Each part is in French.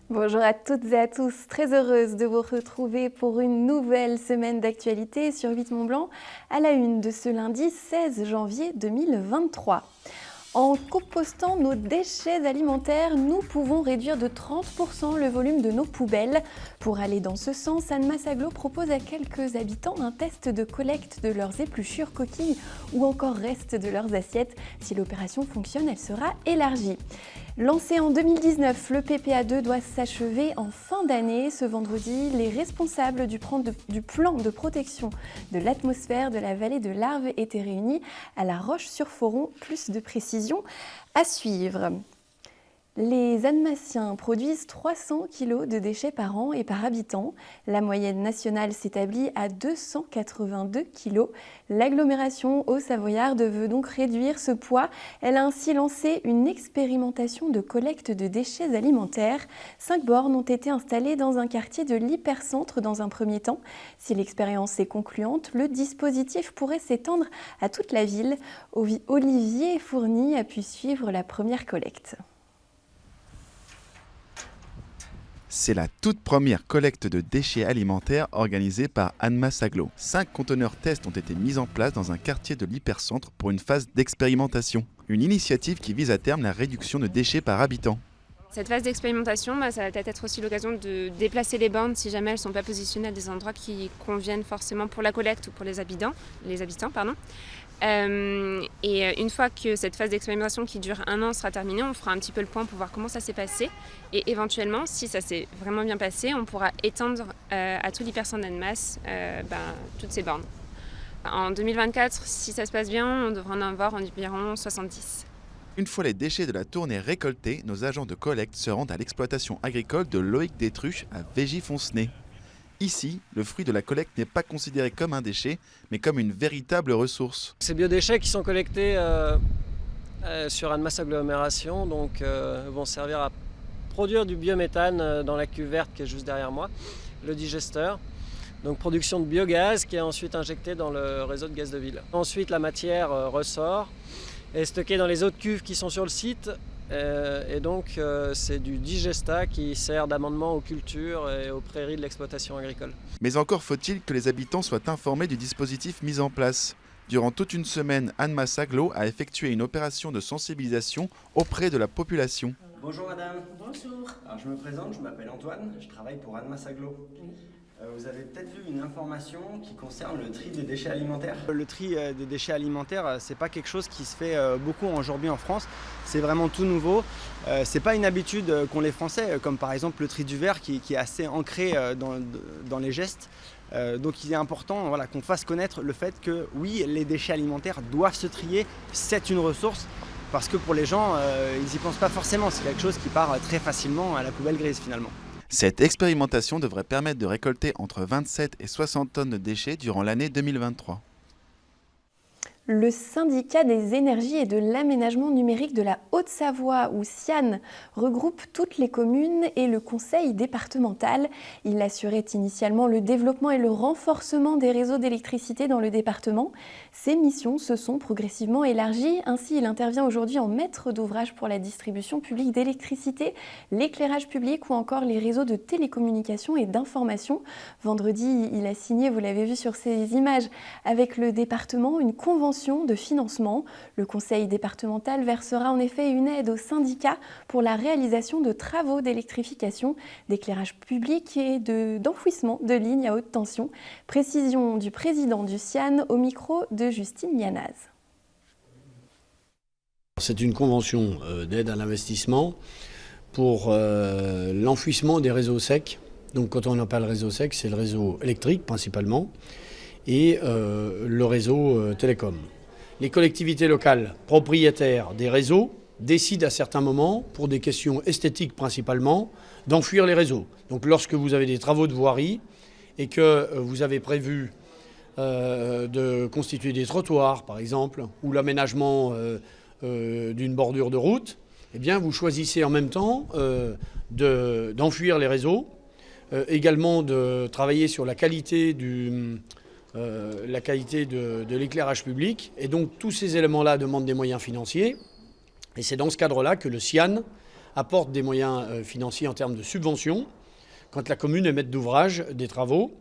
Bonjour à toutes et à tous, très heureuse de vous retrouver pour une nouvelle semaine d'actualité sur 8 Mont-Blanc, à la une de ce lundi 16 janvier 2023. En compostant nos déchets alimentaires, nous pouvons réduire de 30% le volume de nos poubelles. Pour aller dans ce sens, Annemasse Agglo propose à quelques habitants un test de collecte de leurs épluchures, coquilles ou encore restes de leurs assiettes. Si l'opération fonctionne, elle sera élargie. Lancé en 2019, le PPA2 doit s'achever en fin d'année. Ce vendredi, les responsables du plan de protection de l'atmosphère de la vallée de l'Arve étaient réunis à La Roche-sur-Foron. Plus de précisions à suivre. Les Annemassiens produisent 300 kg de déchets par an et par habitant. La moyenne nationale s'établit à 282 kg. L'agglomération haut-savoyarde veut donc réduire ce poids. Elle a ainsi lancé une expérimentation de collecte de déchets alimentaires. 5 bornes ont été installées dans un quartier de l'hypercentre dans un premier temps. Si l'expérience est concluante, le dispositif pourrait s'étendre à toute la ville. Olivier Fourny a pu suivre la première collecte. C'est la toute première collecte de déchets alimentaires organisée par Annemasse Agglo. 5 conteneurs tests ont été mis en place dans un quartier de l'hypercentre pour une phase d'expérimentation. Une initiative qui vise à terme la réduction de déchets par habitant. Cette phase d'expérimentation, ça va peut-être être aussi l'occasion de déplacer les bornes si jamais elles ne sont pas positionnées à des endroits qui conviennent forcément pour la collecte ou pour les habitants. Et une fois que cette phase d'expérimentation qui dure 1 an sera terminée, on fera un petit peu le point pour voir comment ça s'est passé. Et éventuellement, si ça s'est vraiment bien passé, on pourra étendre à tout l'hypercentre d'Annemasse toutes ces bornes. En 2024, si ça se passe bien, on devrait en avoir environ 70. Une fois les déchets de la tournée récoltés, nos agents de collecte se rendent à l'exploitation agricole de Loïc Détruche à Veigy-Foncenay. Ici, le fruit de la collecte n'est pas considéré comme un déchet, mais comme une véritable ressource. Ces biodéchets qui sont collectés sur Annemasse Agglomération vont servir à produire du biométhane dans la cuve verte qui est juste derrière moi, le digesteur. Donc production de biogaz qui est ensuite injecté dans le réseau de gaz de ville. Ensuite, la matière ressort, est stockée dans les autres cuves qui sont sur le site. C'est du digestat qui sert d'amendement aux cultures et aux prairies de l'exploitation agricole. Mais encore faut-il que les habitants soient informés du dispositif mis en place. Durant toute une semaine, Annemasse Agglo a effectué une opération de sensibilisation auprès de la population. Bonjour madame. Bonjour. Alors je me présente, je m'appelle Antoine, je travaille pour Annemasse Agglo. Oui. Vous avez peut-être vu une information qui concerne le tri des déchets alimentaires. Le tri des déchets alimentaires, c'est pas quelque chose qui se fait beaucoup aujourd'hui en France. C'est vraiment tout nouveau. C'est pas une habitude qu'ont les Français, comme par exemple le tri du verre qui est assez ancré dans les gestes. Donc il est important qu'on fasse connaître le fait que oui, les déchets alimentaires doivent se trier, c'est une ressource. Parce que pour les gens, ils n'y pensent pas forcément. C'est quelque chose qui part très facilement à la poubelle grise finalement. Cette expérimentation devrait permettre de récolter entre 27 et 60 tonnes de déchets durant l'année 2023. Le syndicat des énergies et de l'aménagement numérique de la Haute-Savoie, ou SIAN, regroupe toutes les communes et le conseil départemental. Il assurait initialement le développement et le renforcement des réseaux d'électricité dans le département. Ses missions se sont progressivement élargies. Ainsi, il intervient aujourd'hui en maître d'ouvrage pour la distribution publique d'électricité, l'éclairage public ou encore les réseaux de télécommunications et d'information. Vendredi, il a signé, vous l'avez vu sur ces images, avec le département une convention de financement. Le conseil départemental versera en effet une aide aux syndicats pour la réalisation de travaux d'électrification, d'éclairage public et d'enfouissement de lignes à haute tension. Précision du président du SIAN au micro de Justine Yanaz. C'est une convention d'aide à l'investissement pour l'enfouissement des réseaux secs. Donc quand on appelle réseau sec, c'est le réseau électrique principalement et le réseau télécom. Les collectivités locales propriétaires des réseaux décident à certains moments, pour des questions esthétiques principalement, d'enfuir les réseaux. Donc lorsque vous avez des travaux de voirie et que vous avez prévu de constituer des trottoirs par exemple, ou l'aménagement d'une bordure de route, eh bien vous choisissez en même temps d'enfuir les réseaux, également de travailler sur la qualité de l'éclairage public. Et donc tous ces éléments-là demandent des moyens financiers. Et c'est dans ce cadre-là que le SIAN apporte des moyens financiers en termes de subventions quand la commune est maître d'ouvrage des travaux.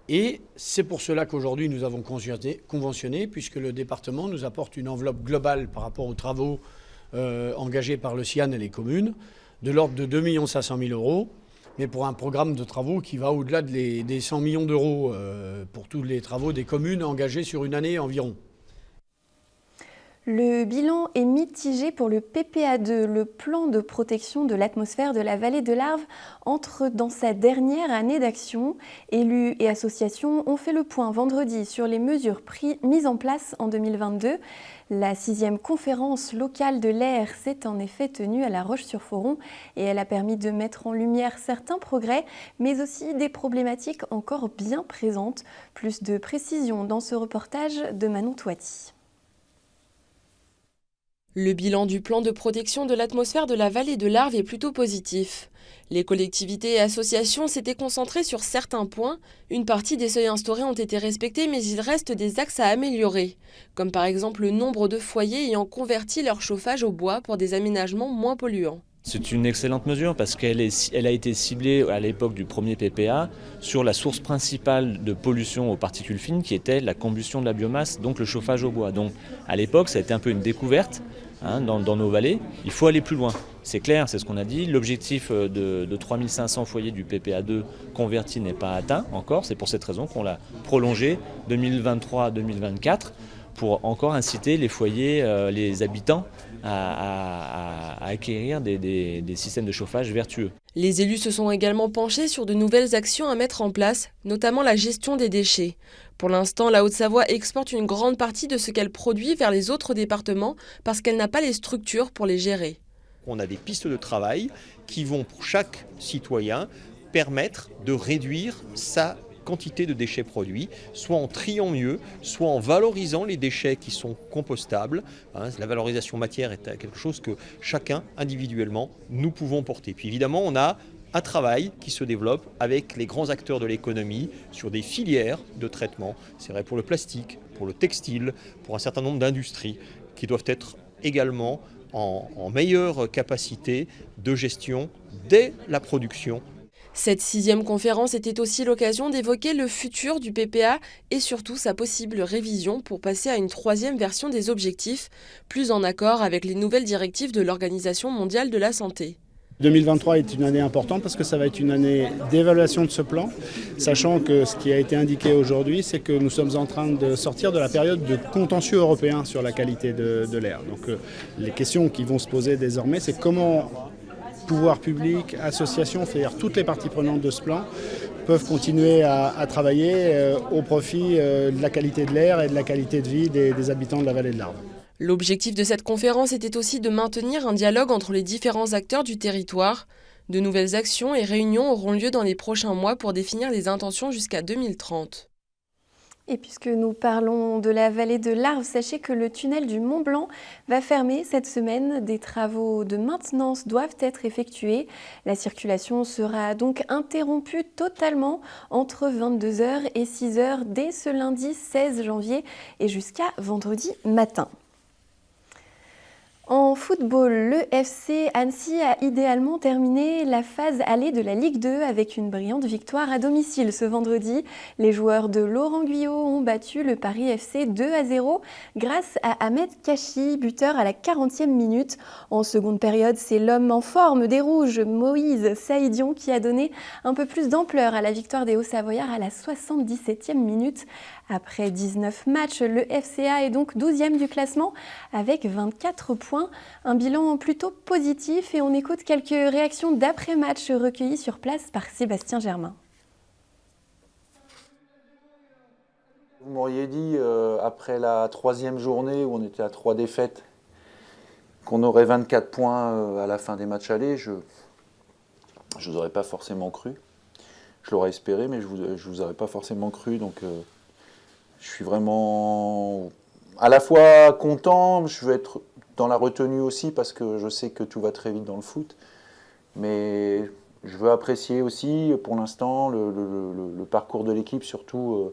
Et c'est pour cela qu'aujourd'hui nous avons conventionné, puisque le département nous apporte une enveloppe globale par rapport aux travaux engagés par le CIAN et les communes, de l'ordre de 2 500 000 €, mais pour un programme de travaux qui va au-delà des 100 millions d'euros pour tous les travaux des communes engagés sur une année environ. Le bilan est mitigé pour le PPA2, le plan de protection de l'atmosphère de la vallée de l'Arve, entre dans sa dernière année d'action. Élus et associations ont fait le point vendredi sur les mesures mises en place en 2022. La 6e conférence locale de l'air s'est en effet tenue à La Roche-sur-Foron et elle a permis de mettre en lumière certains progrès, mais aussi des problématiques encore bien présentes. Plus de précisions dans ce reportage de Manon Touati. Le bilan du plan de protection de l'atmosphère de la vallée de l'Arve est plutôt positif. Les collectivités et associations s'étaient concentrées sur certains points. Une partie des seuils instaurés ont été respectés, mais il reste des axes à améliorer, comme par exemple le nombre de foyers ayant converti leur chauffage au bois pour des aménagements moins polluants. C'est une excellente mesure parce qu'elle a été ciblée à l'époque du premier PPA sur la source principale de pollution aux particules fines qui était la combustion de la biomasse, donc le chauffage au bois. Donc à l'époque ça a été un peu une découverte dans nos vallées. Il faut aller plus loin, c'est clair, c'est ce qu'on a dit. L'objectif de 3500 foyers du PPA2 convertis n'est pas atteint encore, c'est pour cette raison qu'on l'a prolongé 2023-2024 pour encore inciter les foyers, les habitants à acquérir des systèmes de chauffage vertueux. Les élus se sont également penchés sur de nouvelles actions à mettre en place, notamment la gestion des déchets. Pour l'instant, la Haute-Savoie exporte une grande partie de ce qu'elle produit vers les autres départements parce qu'elle n'a pas les structures pour les gérer. On a des pistes de travail qui vont pour chaque citoyen permettre de réduire sa quantité de déchets produits, soit en triant mieux, soit en valorisant les déchets qui sont compostables. La valorisation matière est quelque chose que chacun individuellement nous pouvons porter. Puis évidemment on a un travail qui se développe avec les grands acteurs de l'économie sur des filières de traitement. C'est vrai pour le plastique, pour le textile, pour un certain nombre d'industries qui doivent être également en meilleure capacité de gestion dès la production. Cette 6e conférence était aussi l'occasion d'évoquer le futur du PPA et surtout sa possible révision pour passer à une 3e version des objectifs, plus en accord avec les nouvelles directives de l'Organisation mondiale de la santé. 2023 est une année importante parce que ça va être une année d'évaluation de ce plan, sachant que ce qui a été indiqué aujourd'hui, c'est que nous sommes en train de sortir de la période de contentieux européen sur la qualité de l'air. Donc les questions qui vont se poser désormais, c'est comment pouvoirs publics, associations, c'est-à-dire toutes les parties prenantes de ce plan, peuvent continuer à travailler au profit de la qualité de l'air et de la qualité de vie des habitants de la vallée de l'Arve. L'objectif de cette conférence était aussi de maintenir un dialogue entre les différents acteurs du territoire. De nouvelles actions et réunions auront lieu dans les prochains mois pour définir les intentions jusqu'à 2030. Et puisque nous parlons de la vallée de l'Arve, sachez que le tunnel du Mont Blanc va fermer cette semaine. Des travaux de maintenance doivent être effectués. La circulation sera donc interrompue totalement entre 22h et 6h dès ce lundi 16 janvier et jusqu'à vendredi matin. En football, le FC Annecy a idéalement terminé la phase allée de la Ligue 2 avec une brillante victoire à domicile ce vendredi. Les joueurs de Laurent Guyot ont battu le Paris FC 2-0 grâce à Ahmed Kachi, buteur à la 40e minute. En seconde période, c'est l'homme en forme des Rouges, Moïse Saïdion, qui a donné un peu plus d'ampleur à la victoire des Hauts-Savoyards à la 77e minute. Après 19 matchs, le FCA est donc 12e du classement avec 24 points. Un bilan plutôt positif et on écoute quelques réactions d'après-match recueillies sur place par Sébastien Germain. Vous m'auriez dit, après la 3e journée où on était à 3 défaites, qu'on aurait 24 points à la fin des matchs allés, je ne vous aurais pas forcément cru. Je l'aurais espéré, mais je vous aurais pas forcément cru. Donc je suis vraiment à la fois content, je veux être dans la retenue aussi parce que je sais que tout va très vite dans le foot. Mais je veux apprécier aussi pour l'instant le parcours de l'équipe, surtout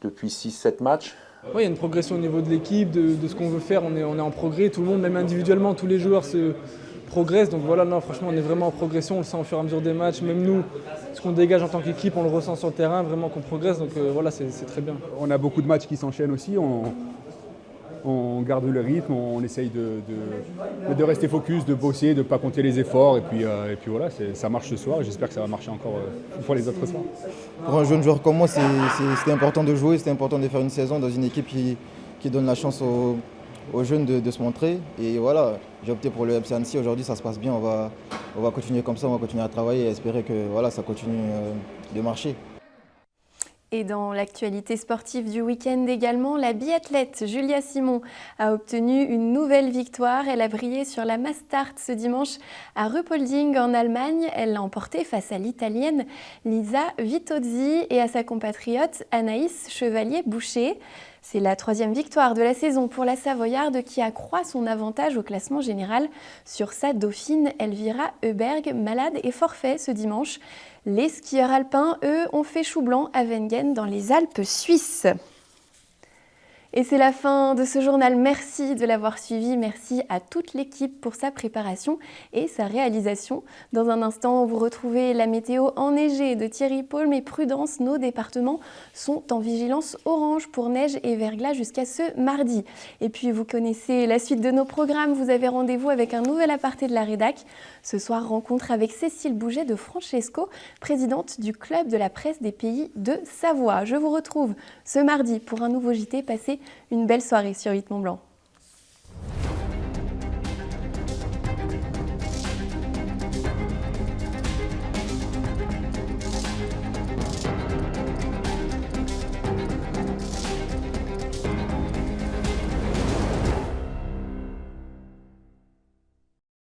depuis 6-7 matchs. Oui, il y a une progression au niveau de l'équipe, de ce qu'on veut faire, on est en progrès. Tout le monde, même individuellement, tous les joueurs se progresse. Donc voilà, non, franchement, on est vraiment en progression, on le sent au fur et à mesure des matchs. Même nous, ce qu'on dégage en tant qu'équipe, on le ressent sur le terrain, vraiment qu'on progresse. Donc voilà, c'est très bien. On a beaucoup de matchs qui s'enchaînent aussi. On garde le rythme, on essaye de rester focus, de bosser, de ne pas compter les efforts. Et puis voilà, ça marche ce soir et j'espère que ça va marcher encore pour les autres soirs. Pour un jeune joueur comme moi, c'était important de jouer, c'était important de faire une saison dans une équipe qui donne la chance aux jeunes de se montrer. Et voilà, j'ai opté pour le FC Annecy. Aujourd'hui, ça se passe bien. On va continuer comme ça, on va continuer à travailler et espérer que voilà, ça continue de marcher. Et dans l'actualité sportive du week-end également, la biathlète Julia Simon a obtenu une nouvelle victoire. Elle a brillé sur la Mastart ce dimanche à Ruppolding en Allemagne. Elle l'a emporté face à l'Italienne Lisa Vitozzi et à sa compatriote Anaïs Chevalier-Boucher. C'est la 3e victoire de la saison pour la Savoyarde qui accroît son avantage au classement général sur sa dauphine Elvira Heuberg, malade et forfait ce dimanche. Les skieurs alpins, eux, ont fait chou blanc à Wengen dans les Alpes suisses. Et c'est la fin de ce journal. Merci de l'avoir suivi. Merci à toute l'équipe pour sa préparation et sa réalisation. Dans un instant, vous retrouvez la météo enneigée de Thierry Paul, mais prudence, nos départements sont en vigilance orange pour neige et verglas jusqu'à ce mardi. Et puis, vous connaissez la suite de nos programmes. Vous avez rendez-vous avec un nouvel aparté de la rédac. Ce soir, rencontre avec Cécile Bouget de Francesco, présidente du Club de la presse des pays de Savoie. Je vous retrouve ce mardi pour un nouveau JT. Passez une belle soirée sur 8 Mont Blanc.